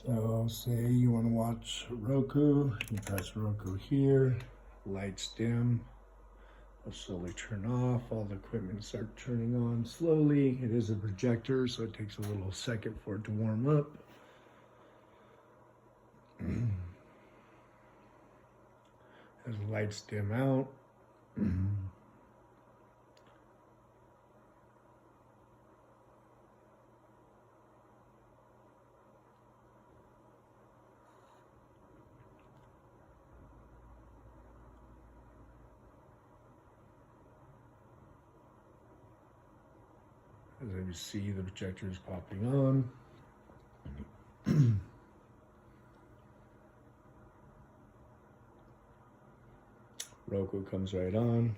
So say you want to watch Roku, you press Roku here, lights dim, it'll slowly turn off, all the equipment start turning on slowly. It is a projector, so it takes a little second for it to warm up. As the lights dim out, as you see, the projector is popping on. Roku comes right on.